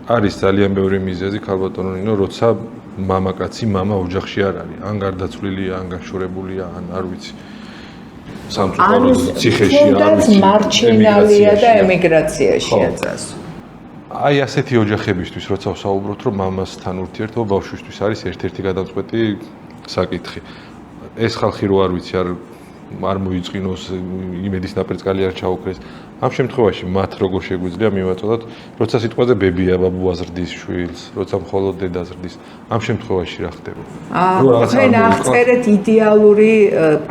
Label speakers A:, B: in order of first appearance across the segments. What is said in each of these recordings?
A: არის ძალიან ბევრი მიზეზი ქალბატონო ნინო, როცა მამაკაცი მამა ოჯახში არ არის, ან გარდაცვლილია, ან გაშორებულია, ან არ ვიცი. სამწუხაროდ ციხეში არ ვიცი.
B: მარჩინალია და ემიგრაციაშია წასული.
A: აი ასეთი ოჯახებისთვის, როცა ვსაუბრობთ, რომ მამასთან ურთიერთობა ბავშვისთვის არის ერთ-ერთი გადამწყვეტი საკითხი. ეს ხალხი რო არ ვიცი, არ მოიწყინოს, იმედის ნაპერწკალი არ ჩაუქრეს. ამ შემთხვევაში მათ როგორ შეგვიძლია მივაწოდოთ, როცა სიტყვაზე ბებია ბაბუა ზრდის შვილს, როცა მხოლოდ დედა ზრდის, ამ შემთხვევაში რა ხდება?
B: თქვენ აღწერეთ იდეალური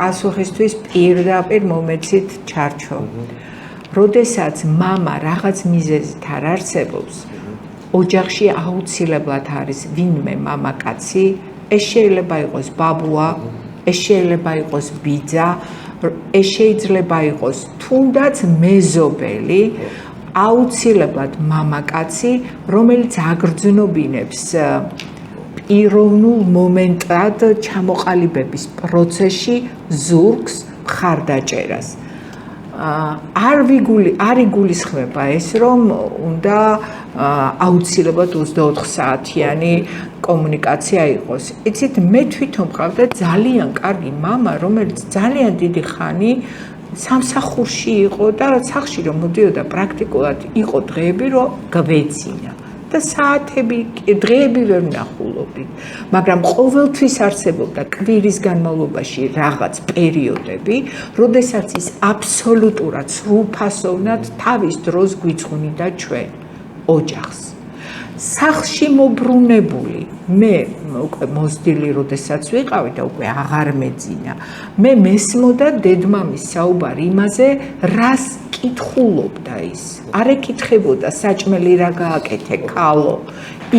B: პასუხისთვის პირდაპირ მომეცით ჩარჩო. როდესაც მამა რაღაც მიზეზით არ არსებობს, ოჯახში აუცილებლად არის ვინმე მამაკაცი, ეს შეიძლება იყოს ბაბუა, ეს შეიძლება იყოს ბიძა, ეს შეიძლება იყოს თუნდაც მეზობელი, აუცილებლად მამაკაცი, რომელიც აგრძნობინებს პიროვნულ მომენტად ჩამოყალიბების პროცესში ზურგს, მხარდაჭერას. არ იგულისხმება ეს, რომ უნდა აუცილებლად 24 საათიანი კომუნიკაცია იყოს. იცით, მე თვითონ მყავდა ძალიან კარგი მამა, რომელიც ძალიან დიდი ხანი სამსახურში იყო და სახლში რომ მოდიოდა პრაქტიკულად იყო დღეები, რომ გვეცინა. და საათები, დღეები ვერ ვნახულობდით, მაგრამ ყოველთვის არსებობდა კვირის განმავლობაში რაღაც პერიოდები, როდესაც ის აბსოლუტურად სრულფასოვნად თავის დროს გვიწყვნიდა ჩვენ ოჯახს. სახლში მობრუნებული, მე უკვე მოსდილი როდესაც ვიყავი და უკვე აღარ მეძინა, მე მესმოდა დედმამის საუბარი იმაზე, რას კითხულობდა ის. არ ეკითხებოდა საჭმელი რა გააკეთე ქალო,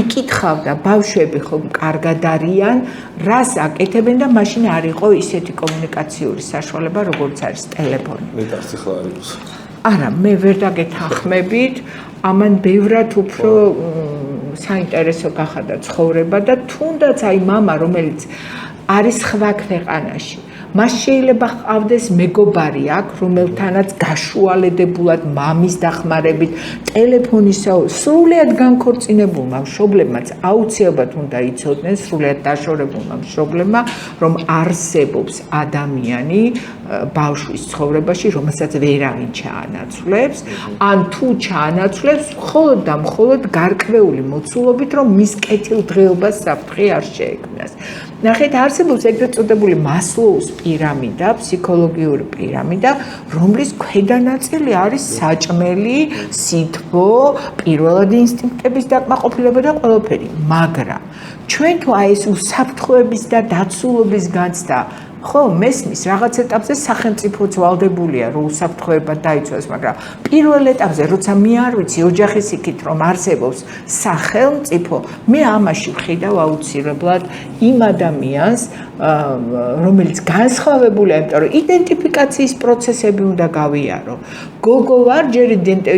B: იკითხავდა ბავშვები ხომ კარგად არიან, რას აკეთებენ და მაშინ არ იყო ისეთი კომუნიკაციური საშუალება, როგორც არის ტელეფონი.
A: ნეტარს ახლა არ იყოს.
B: არა, მე ვერ დაგეთანხმებით, ამან ბევრად უფრო საინტერესო გახადა ცხოვრება და თუნდაც აი მამა, რომელიც არის სხვა ქვეყანაში, მას შეიძლება ჰყავდეს მეგობარი აქ, რომელთანაც გაშუალედებულად მამის დახმარებით ტელეფონის სრულიად განქორწინებულმა მშობლებმაც აუცილებლად უნდა იცოდნენ, სრულიად დაშორებულმა მშობლებმა, რომ არსებობს ადამიანი ბავშვის ცხოვრებაში, რომელსაც ვერავინ ჩაანაცვლებს, ან თუ ჩაანაცვლებს, მხოლოდ და მხოლოდ გარკვეული მოცულობით, რომ მის კეთილდღეობას საფრთხე არ შეექმნას. ნახეთ, არსებობს ეგრეთ წოდებული მასლოუს პირამიდა, ფსიქოლოგიური პირამიდა, რომლის ქვედა ნაწილი არის საჭმელი, სითბო, პირველადი ინსტინქტების დაკმაყოფილება და ყველაფერი. მაგრამ ჩვენ თუ აი ეს უსაფრთხოების და დაცულობის განცდა ხო, მესმის რაღაც ეტაპზე სახელმწიფოც ვალდებულია, რომ უსაფრთხოება დაიცვას, მაგრამ პირველ ეტაპზე, როცა მე არ ვიცი ოჯახის იქით, რომ არსებობს სახელმწიფო, მე ამაში ვხედავ აუცილებლად იმ ადამიანს, რომელიც განსხვავებულია, იმიტომ რომ იდენტიფიკაციის პროცესები უნდა გავიარო. გოგო ვარ,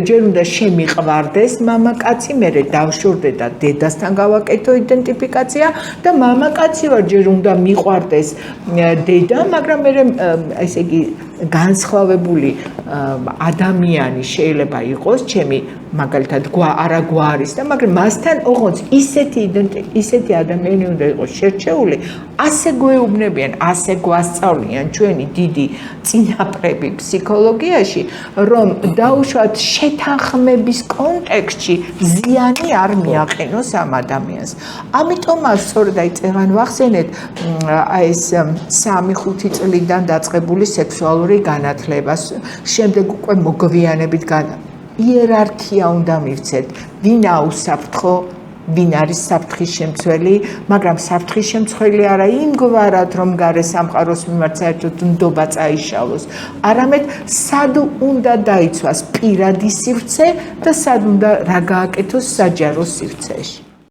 B: ჯერ უნდა შემიყვარდეს მამაკაცი, მერე დავშორდე და დედასთან გავაკეთო იდენტიფიკაცია და მამაკაცი ვარ, ჯერ უნდა მიყვარდეს დედა, მაგრამ მე ესე იგი განსხვავებული ადამიანი შეიძლება იყოს, ჩემი მაგალითად არა გვარის და მაგრამ მასთან ოღონდ ისეთი ადამიანი უნდა იყოს შერჩეული, ასე გვეუბნებიან, ასე გვასწავლიან ჩვენი დიდი წინაპრები ფსიქოლოგიაში, რომ დაუშვათ შეთანხმების კონტექსტში ზიანი არ მიაყენოს ამ ადამიანს. ამიტომ სწორედ აი წევან ვახსენეთ ეს 3-5 წლიდან დაწყებული სექსუალური განათლება, შემდეგ უკვე მოგვიანებით იერარქია უნდა მივცეთ, ვინ აუსაფრთხო, ვინ არის საფრთხის შემცველი, მაგრამ საფრთხის შემცველი არა იმგვარად, რომ გარე სამყაროს მიმართ საერთოდ ნდობა წაიშალოს, არამედ სად უნდა დაიცვას პირადი სივრცე და სად უნდა რა გააკეთოს საჯარო სივრცეში.